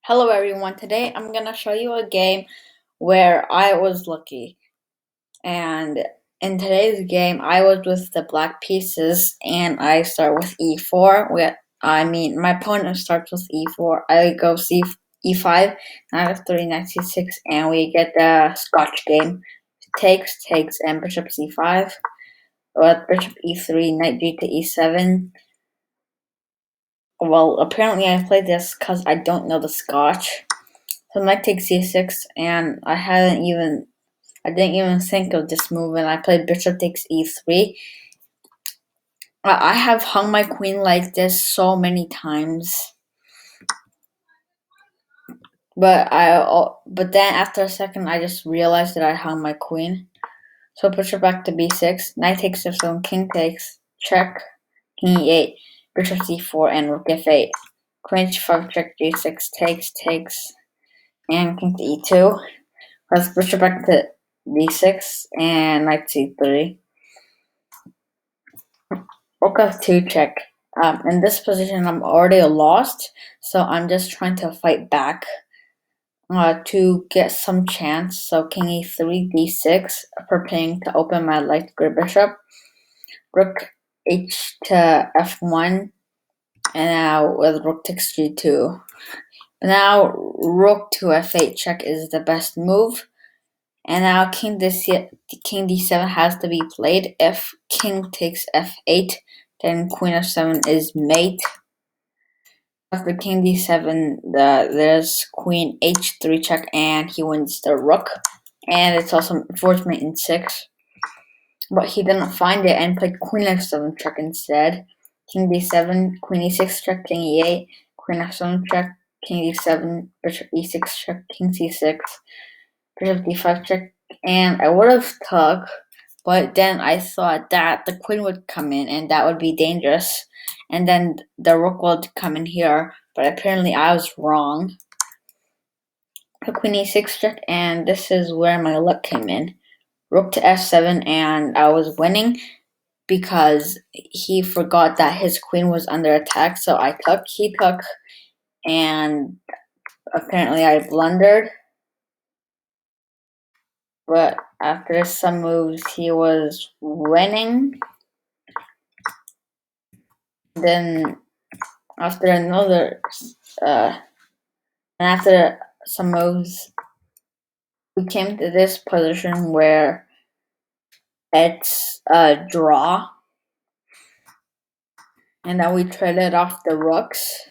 Hello everyone, today I'm gonna show you a game where I was lucky. And in today's game, I was with the black pieces and I start with e4. My opponent starts with e4. I go e5, knight f3, knight c6, and we get the Scotch game. Takes, and bishop c5. With bishop e3, knight g to e7. Well, apparently I played this because I don't know the Scotch. So knight takes c6, and I didn't even think of this move, and I played bishop takes e3. I have hung my queen like this so many times, but then after a second I just realized that I hung my queen. So bishop back to b6, knight takes f7, king takes, check, king e8, bishop c4, and rook f8. Queen h5 check, g6 takes, and king to e2. Let's bishop back to d6 and knight c3. Rook f2 check. In this position, I'm already lost, so I'm just trying to fight back to get some chance. So king e3, d6, preparing to open my light gray bishop. Rook h to f1, and now with rook takes g2. Now rook to f8 check is the best move. And now king d7 has to be played. If king takes f8, then queen f7 is mate. After king d7, there's queen h3 check, and he wins the rook. And it's also forced in 6. But he didn't find it and played queen f7 check instead. King d7, queen e6 check, king e8, queen f7 check, king d7, bishop e6 check, king c6, bishop d5 check, and I would have took, but then I thought that the queen would come in and that would be dangerous, and then the rook would come in here, but apparently I was wrong. The queen e6 check, and this is where my luck came in. Rook to f7, and I was winning because he forgot that his queen was under attack, so he took, and apparently I blundered. But after some moves, he was winning. Then after after some moves, we came to this position where it's a draw, and then we traded off the rooks.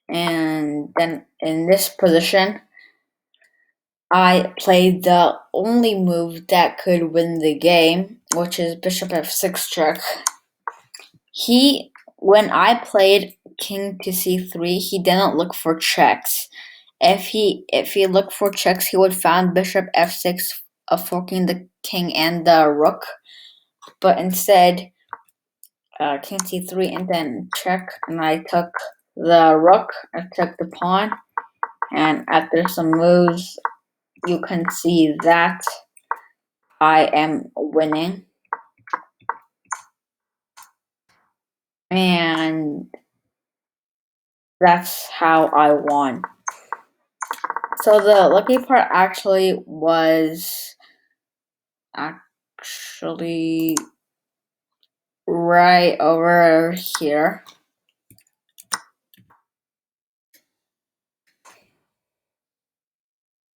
And then in this position, I played the only move that could win the game, which is bishop f6 check. When I played king to c3, he didn't look for checks. If he looked for checks, he would found bishop f6, forking the king and the rook. But instead, king c3 and then check, and I took the rook. I took the pawn, and after some moves, you can see that I am winning. And that's how I won. So the lucky part was right over here.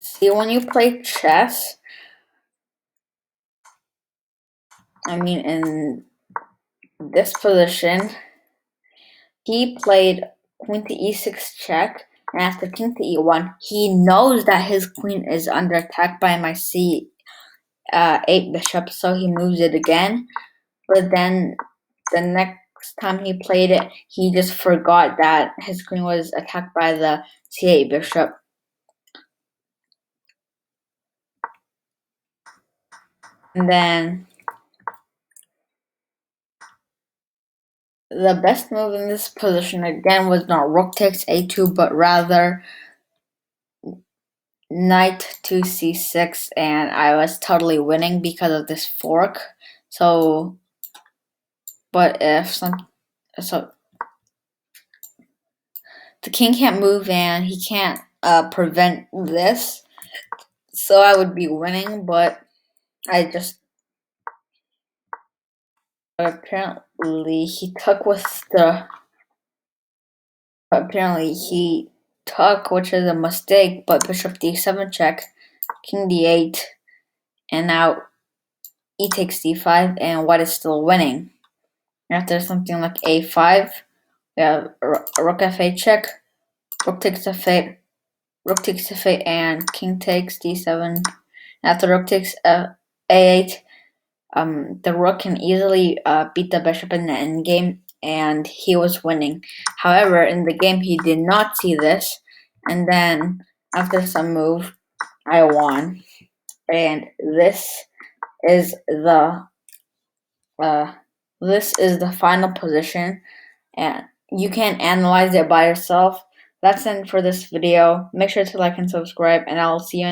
See, when you play chess, in this position, he played queen to e6 check, and after king to e1, he knows that his queen is under attack by my c8 bishop, so he moves it again. But then the next time he played it, he just forgot that his queen was attacked by the c8 bishop. And then the best move in this position again was not rook takes a2, but rather knight to c6, and I was totally winning because of this fork. So, but the king can't move and he can't prevent this. So I would be winning, but I just apparently he took with the apparently he took, which is a mistake. But bishop d7 check, king d8, and now e takes d5, and white is still winning. After something like a5, we have rook f8 check, rook takes f8, rook takes f8, and king takes d7. After rook takes a8, the rook can easily beat the bishop in the endgame, and he was winning. However, in the game, he did not see this, and then after some move, I won. And this is the final position, and you can analyze it by yourself. That's it for this video. Make sure to like and subscribe, and I'll see you